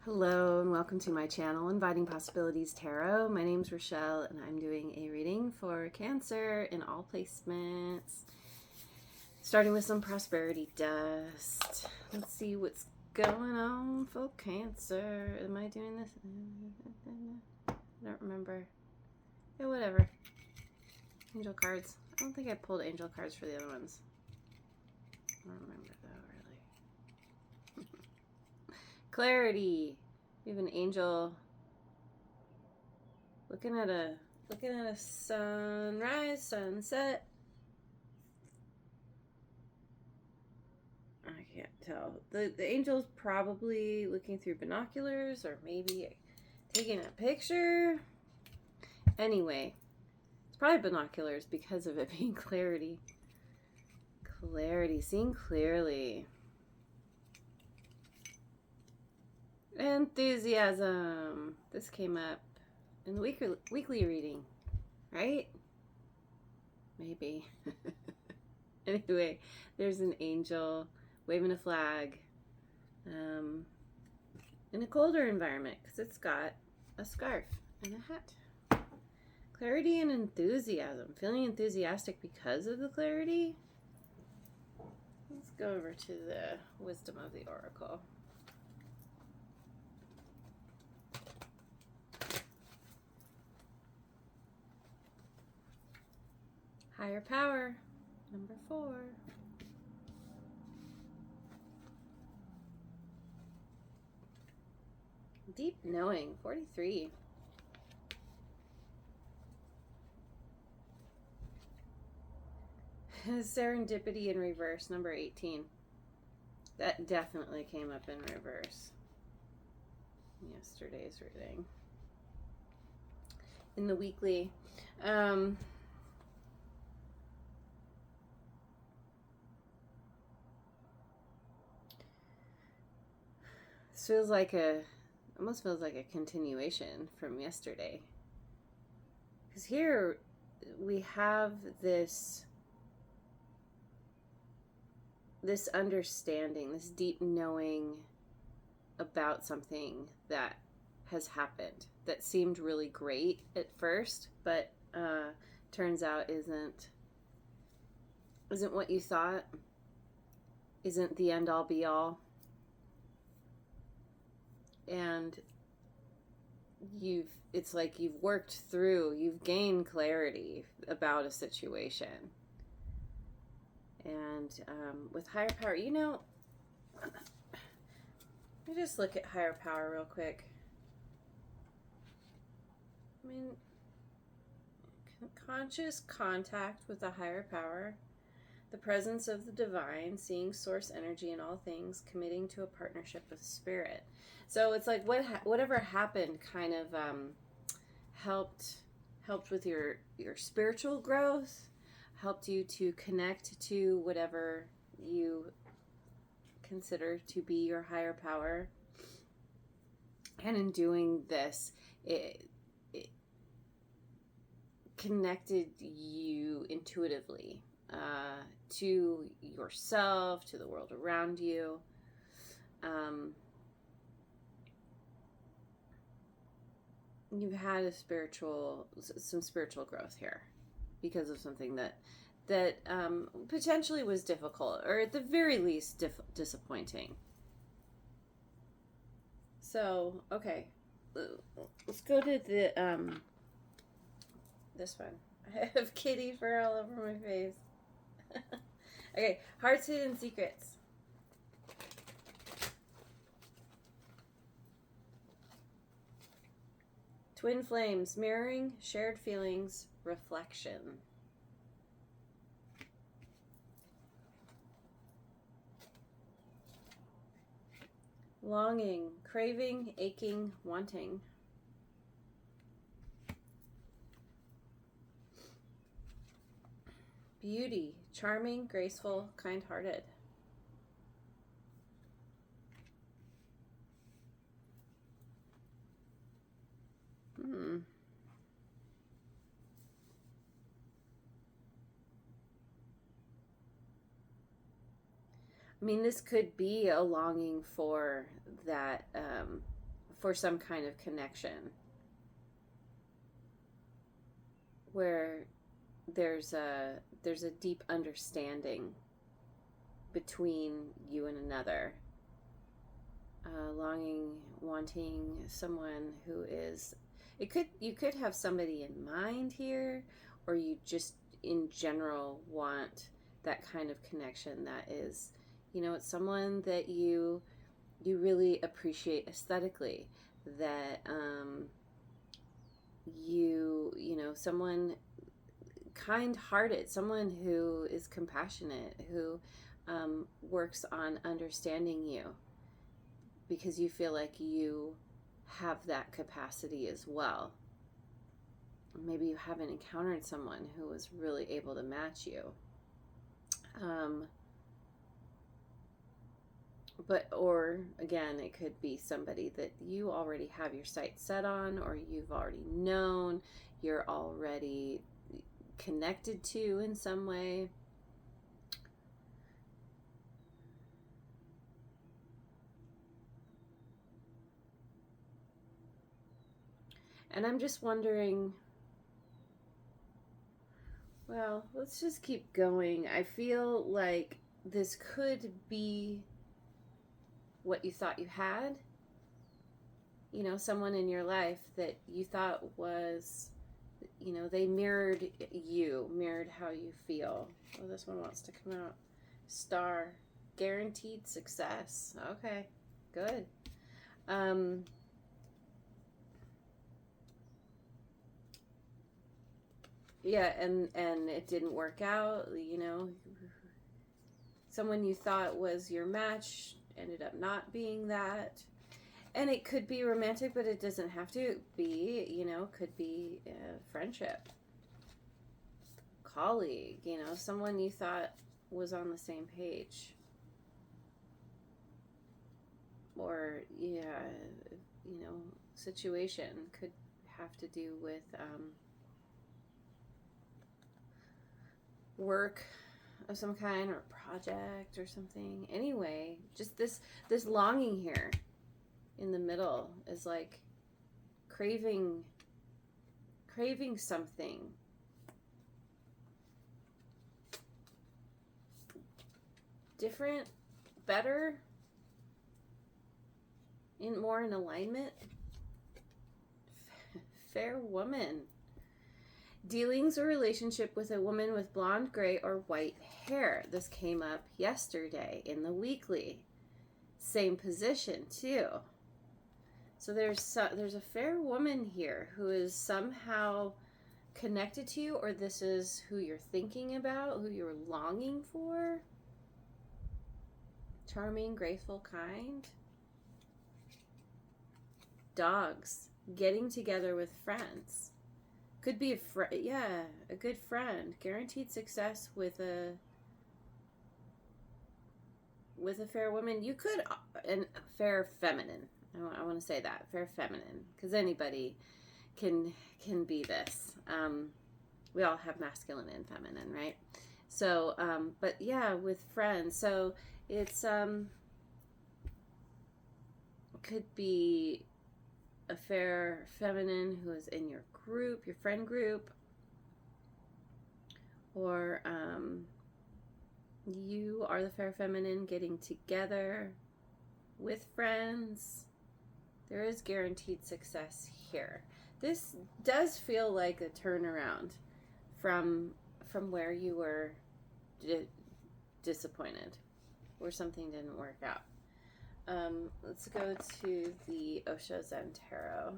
Hello and welcome to my channel, Inviting Possibilities Tarot. My name's Rachelle and I'm doing a reading for Cancer in all placements. Starting with some prosperity dust. Let's see what's going on for Cancer. Am I doing this? I don't remember. Yeah, whatever. Angel cards. I don't think I pulled angel cards for the other ones. I don't remember though, really. Clarity. We have an angel looking at a sunrise, sunset. I can't tell. The angel's probably looking through binoculars or maybe taking a picture. Anyway, it's probably binoculars because of it being clarity. Clarity, seeing clearly. Enthusiasm. This came up in the weekly reading, right? Maybe. Anyway, there's an angel waving a flag in a colder environment because it's got a scarf and a hat. Clarity and enthusiasm. Feeling enthusiastic because of the clarity. Let's go over to the wisdom of the oracle. Higher power, number 4. Deep knowing, 43. Serendipity in reverse, number 18. That definitely came up in reverse. Yesterday's reading. In the weekly, this feels like almost feels like a continuation from yesterday. Because here we have this understanding, this deep knowing about something that has happened that seemed really great at first, but turns out isn't what you thought, isn't the end all be all. And it's like you've worked through, you've gained clarity about a situation. And with higher power, let me just look at higher power real quick. I mean, conscious contact with a higher power, the presence of the divine, seeing source energy in all things, committing to a partnership with spirit. So it's like whatever happened kind of helped with your spiritual growth, helped you to connect to whatever you consider to be your higher power. And in doing this, it connected you intuitively to yourself, to the world around you. You've had some spiritual growth here because of something that potentially was difficult, or at the very least disappointing. So, okay, let's go to the this one. I have kitty fur all over my face. Okay, heart's hidden secrets. Twin flames, mirroring, shared feelings, reflection. Longing, craving, aching, wanting. Beauty, charming, graceful, kind-hearted. I mean, this could be a longing for that for some kind of connection where there's a deep understanding between you and another. Longing, wanting someone who is, you could have somebody in mind here, or you just in general want that kind of connection that is, it's someone that you really appreciate aesthetically, that someone kind-hearted, someone who is compassionate, who works on understanding you, because you feel like you have that capacity as well. Maybe you haven't encountered someone who was really able to match you. Or again, it could be somebody that you already have your sights set on, or you've already known, you're already connected to in some way. And I'm just wondering, well, let's just keep going. I feel like this could be what you thought you had. Someone in your life that you thought was, they mirrored how you feel. Oh, this one wants to come out. Star, guaranteed success. Okay, good. Yeah, and it didn't work out, Someone you thought was your match ended up not being that. And it could be romantic, but it doesn't have to be, could be a friendship, colleague, someone you thought was on the same page. Or, situation could have to do with work of some kind, or project or something. Anyway, just this longing here in the middle is like craving something different, better, more in alignment. Fair woman. Dealings or relationship with a woman with blonde, gray, or white hair. This came up yesterday in the weekly. Same position too. So there's a fair woman here who is somehow connected to you, or this is who you're thinking about, who you're longing for. Charming, graceful, kind. Dogs. Getting together with friends. Could be a good friend. Guaranteed success with a fair woman. You could, and fair feminine. I want to say that, fair feminine, because anybody can be this. We all have masculine and feminine, right? So, but yeah, with friends. So it's could be a fair feminine who is in your group, your friend group, or you are the fair feminine getting together with friends. There is guaranteed success here. This does feel like a turnaround from where you were disappointed, where something didn't work out. Let's go to the Osho Zen Tarot.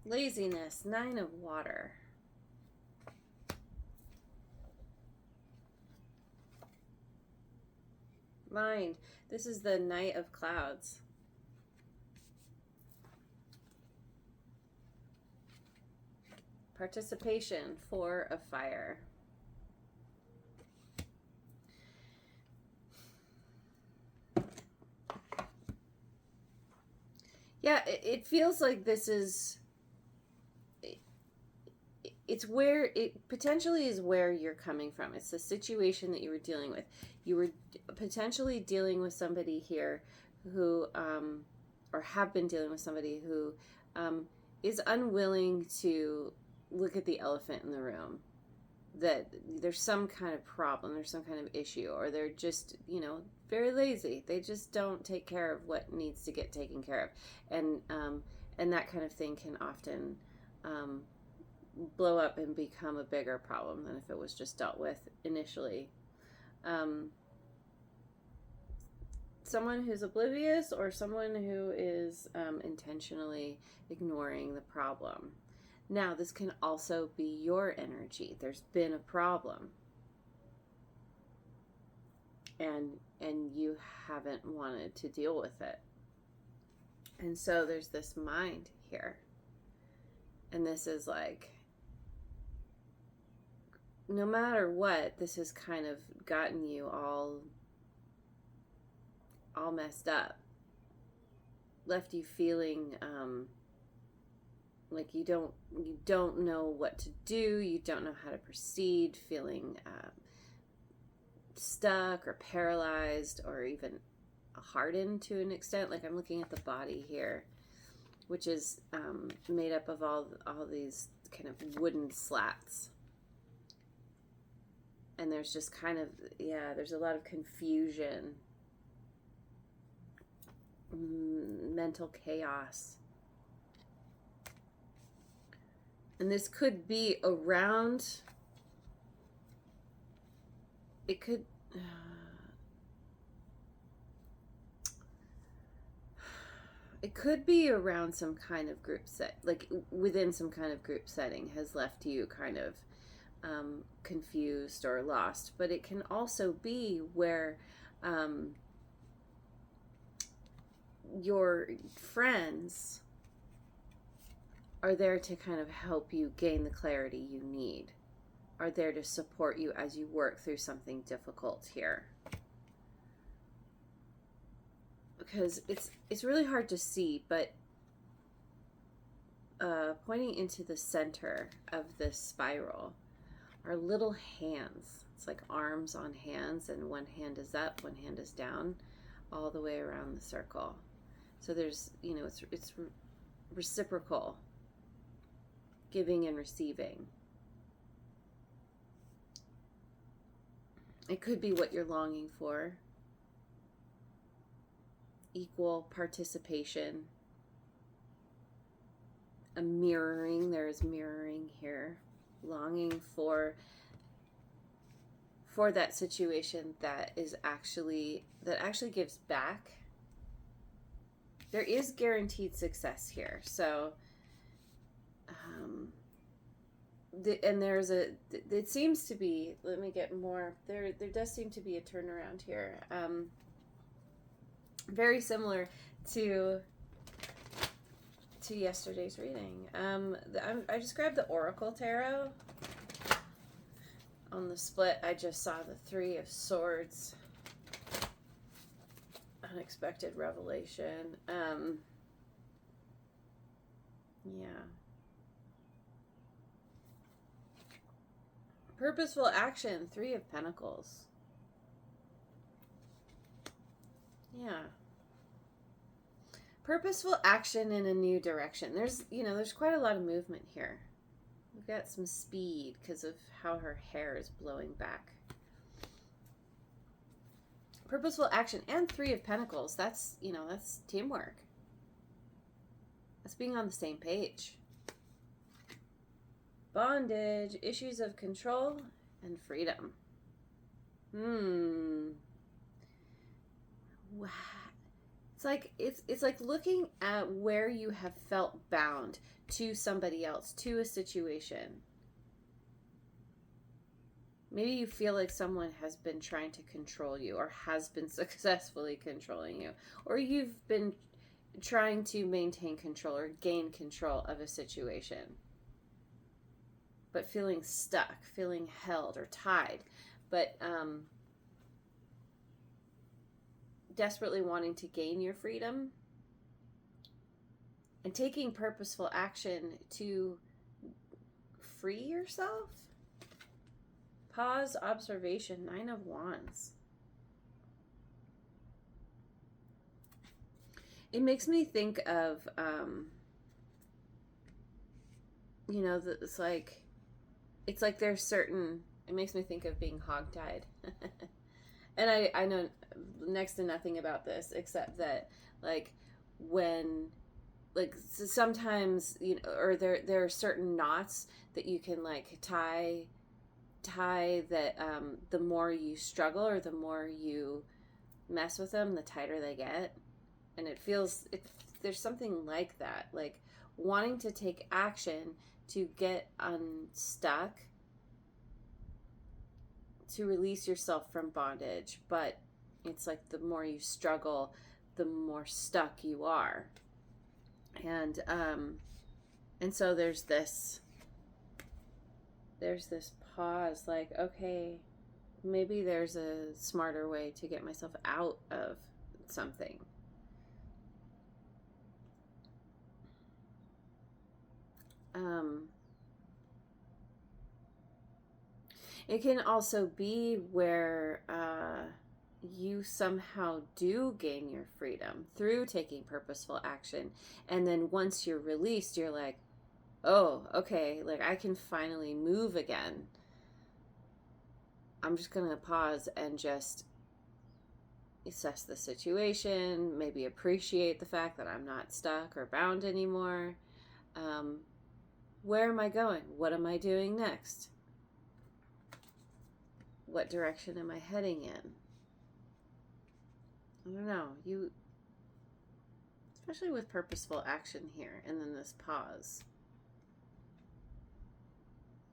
Laziness, 9 of water. Mind, this is the Knight of Clouds. Participation, 4 of fire. Yeah, it feels like this is, it's it's where it potentially is where you're coming from. It's the situation that you were dealing with. You were potentially dealing with somebody here who, or have been dealing with somebody who is unwilling to look at the elephant in the room. That there's some kind of problem, there's some kind of issue, or they're just, very lazy. They just don't take care of what needs to get taken care of. And that kind of thing can often blow up and become a bigger problem than if it was just dealt with initially. Someone who's oblivious or someone who is intentionally ignoring the problem. Now, this can also be your energy. There's been a problem, and you haven't wanted to deal with it. And so there's this mind here. And this is like, no matter what, this has kind of gotten you all messed up. Left you feeling like you don't know what to do, you don't know how to proceed, feeling stuck or paralyzed or even hardened to an extent. Like I'm looking at the body here, which is made up of all these kind of wooden slats. And there's just kind of, there's a lot of confusion, mental chaos. And this could be around, it could be around some kind of group set, like within some kind of group setting has left you kind of confused or lost. But it can also be where your friends are there to kind of help you gain the clarity you need, are there to support you as you work through something difficult here. Because it's really hard to see, but pointing into the center of this spiral are little hands. It's like arms on hands, and one hand is up, one hand is down, all the way around the circle. So there's, it's reciprocal, giving and receiving. It could be what you're longing for. Equal participation. A mirroring. There is mirroring here. Longing for that situation that actually gives back. There is guaranteed success here. So and it seems to be, let me get more, there does seem to be a turnaround here. Very similar to yesterday's reading. I just grabbed the Oracle Tarot. On the split, I just saw the Three of Swords. Unexpected revelation. Purposeful action, Three of Pentacles. Purposeful action in a new direction. There's quite a lot of movement here. We've got some speed because of how her hair is blowing back. Purposeful action and Three of Pentacles. That's teamwork. That's being on the same page. Bondage, issues of control, and freedom. Wow. It's like looking at where you have felt bound to somebody else, to a situation. Maybe you feel like someone has been trying to control you, or has been successfully controlling you, or you've been trying to maintain control or gain control of a situation, but feeling stuck, feeling held or tied, but desperately wanting to gain your freedom, and taking purposeful action to free yourself? Pause, observation, 9 of Wands. It makes me think of, you know, it's like there's certain, it makes me think of being hogtied. And I know next to nothing about this, except that, like, when, like, sometimes, you know, or there are certain knots that you can, like, tie that, the more you struggle or the more you mess with them, the tighter they get. And there's something like that, like wanting to take action to get unstuck, to release yourself from bondage, but it's like the more you struggle, the more stuck you are. And so there's this pause, like, okay, maybe there's a smarter way to get myself out of something. It can also be where you somehow do gain your freedom through taking purposeful action. And then once you're released, you're like, oh, okay, like I can finally move again. I'm just going to pause and just assess the situation, maybe appreciate the fact that I'm not stuck or bound anymore. Where am I going? What am I doing next? What direction am I heading in? I don't know. Especially with purposeful action here, and then this pause.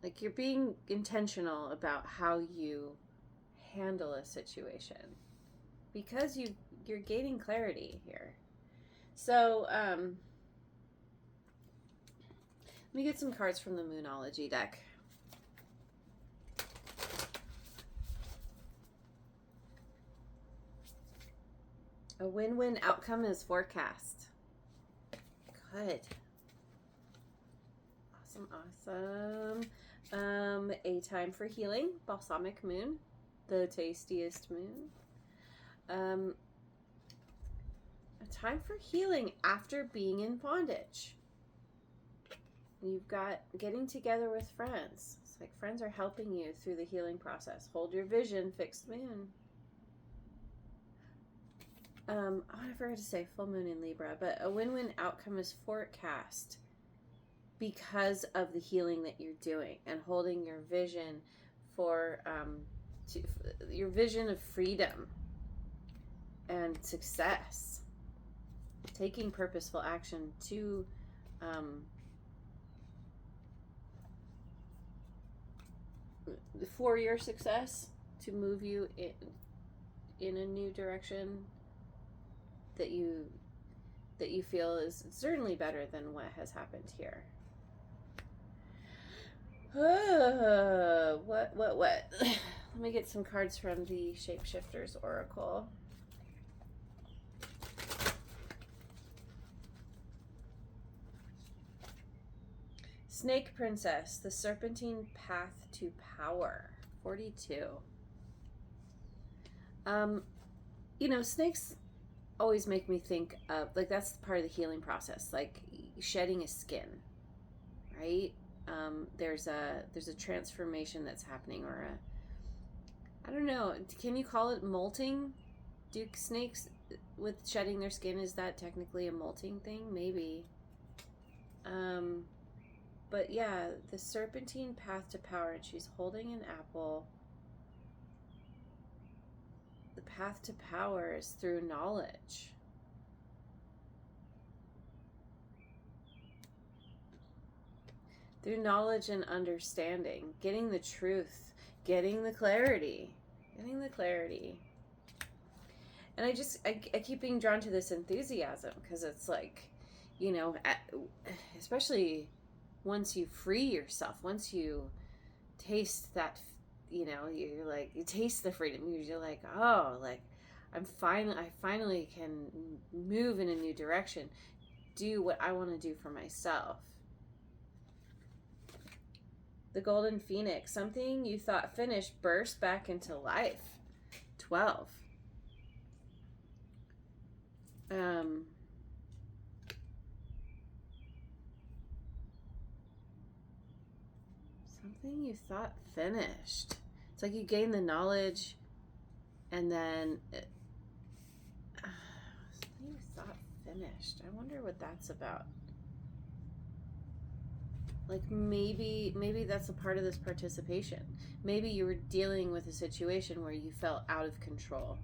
Like, you're being intentional about how you handle a situation, because you're gaining clarity here. So, let me get some cards from the Moonology deck. A win-win outcome is forecast. Good. Awesome. A time for healing. Balsamic moon. The tastiest moon. A time for healing after being in bondage. You've got getting together with friends. It's like friends are helping you through the healing process. Hold your vision, fixed moon. I forgot to say full moon in Libra, but a win-win outcome is forecast because of the healing that you're doing and holding your vision for your vision of freedom and success. Taking purposeful action to for your success, to move you in a new direction that you feel is certainly better than what has happened here. What? Let me get some cards from the Shapeshifters Oracle. Snake Princess, the Serpentine Path to Power, 42. You know, snakes always make me think of, like, that's part of the healing process, like shedding a skin, right? There's a transformation that's happening, or I don't know, can you call it molting? Do snakes with shedding their skin, is that technically a molting thing? Maybe. But yeah, the Serpentine Path to Power, and she's holding an apple. The path to power is through knowledge. Through knowledge and understanding, getting the truth, getting the clarity. And I keep being drawn to this enthusiasm, because it's like, you know, especially once you free yourself, once you taste that, you know, you taste the freedom, you're like, oh, like I finally can move in a new direction, do what I want to do for myself. The golden phoenix. Something you thought finished burst back into life. 12. Something you thought finished. It's like you gain the knowledge and then something you thought finished. I wonder what that's about. Like maybe that's a part of this participation. Maybe you were dealing with a situation where you felt out of control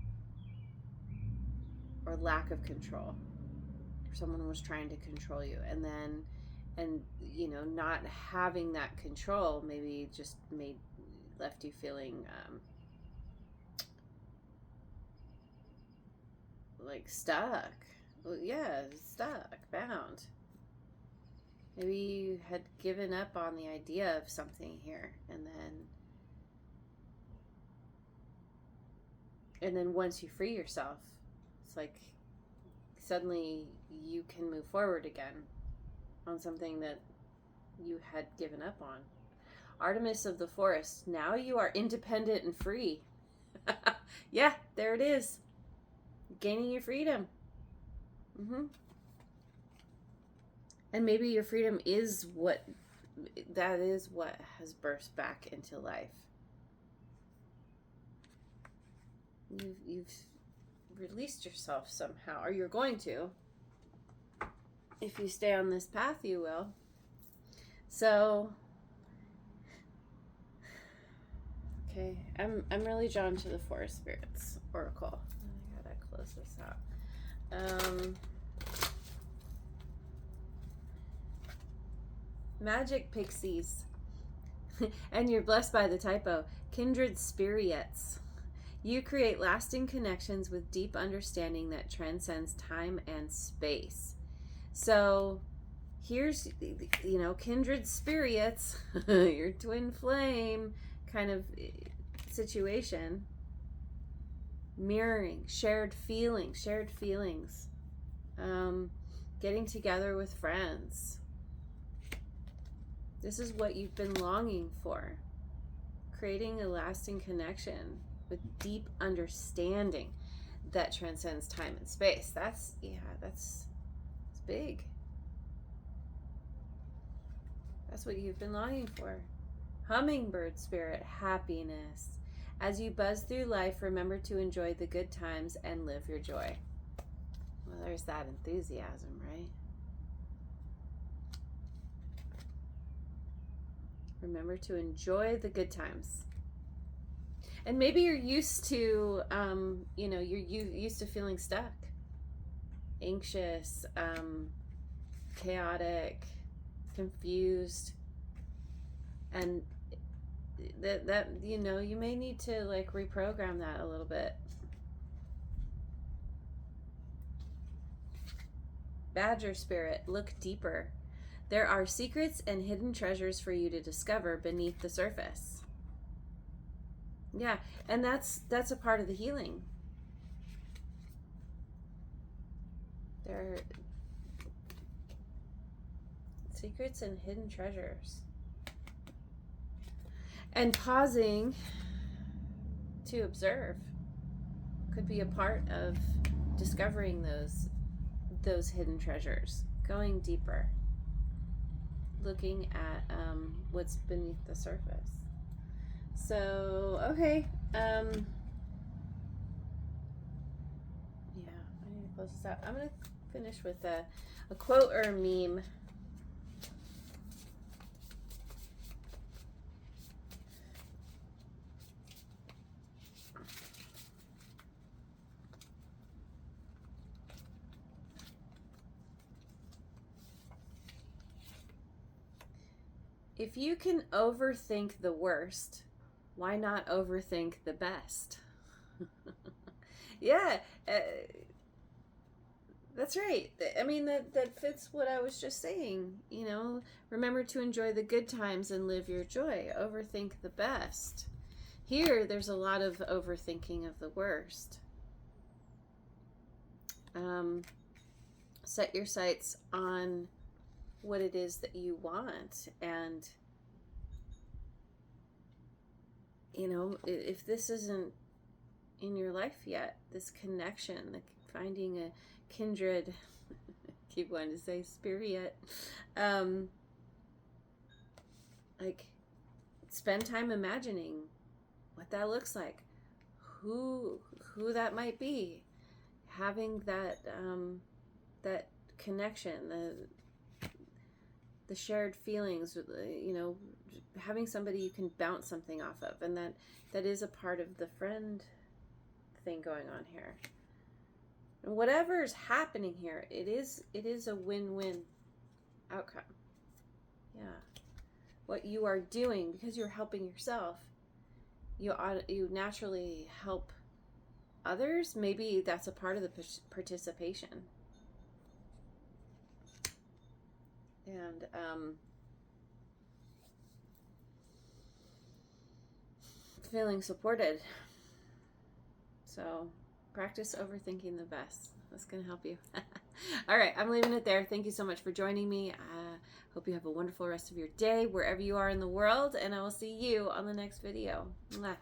or lack of control, or someone was trying to control you, and you know, not having that control maybe just left you feeling like stuck. Well, yeah, stuck, bound. Maybe you had given up on the idea of something here, and then once you free yourself, it's like suddenly you can move forward again on something that you had given up on. Artemis of the forest, now you are independent and free. Yeah, there it is. Gaining your freedom. And maybe your freedom is what has burst back into life. You've released yourself somehow, or you're going to. If you stay on this path, you will. So, okay, I'm really drawn to the Forest Spirits Oracle. I gotta close this out. Magic pixies. And you're blessed by the typo. Kindred spirits. You create lasting connections with deep understanding that transcends time and space. So here's, you know, kindred spirits, your twin flame kind of situation. Mirroring, shared feelings. Getting together with friends. This is what you've been longing for. Creating a lasting connection with deep understanding that transcends time and space. That's big. That's what you've been longing for. Hummingbird spirit, happiness. As you buzz through life, remember to enjoy the good times and live your joy. Well, there's that enthusiasm, right? Remember to enjoy the good times. And maybe you're used to, you know, you're used to feeling stuck, anxious, chaotic, confused, and that you know, you may need to like reprogram that a little bit. Badger spirit, look deeper. There are secrets and hidden treasures for you to discover beneath the surface. Yeah, and that's a part of the healing. There are secrets and hidden treasures. And pausing to observe could be a part of discovering those hidden treasures, going deeper, looking at what's beneath the surface. So, okay. Yeah, I need to close this out. I'm going to finish with a quote or a meme. If you can overthink the worst, why not overthink the best? Yeah, that's right. I mean, that fits what I was just saying. You know, remember to enjoy the good times and live your joy. Overthink the best. Here, there's a lot of overthinking of the worst. Set your sights on what it is that you want, and you know, if this isn't in your life yet, this connection, finding a kindred, keep wanting to say spirit, like, spend time imagining what that looks like, who that might be, having that that connection, the shared feelings, you know, having somebody you can bounce something off of, and that is a part of the friend thing going on here. And whatever's happening here, it is a win-win outcome. Yeah. What you are doing, because you're helping yourself, you naturally help others. Maybe that's a part of the participation. And feeling supported. So practice overthinking the best. That's going to help you. All right, I'm leaving it there. Thank you so much for joining me. Hope you have a wonderful rest of your day wherever you are in the world, and I will see you on the next video. Mwah.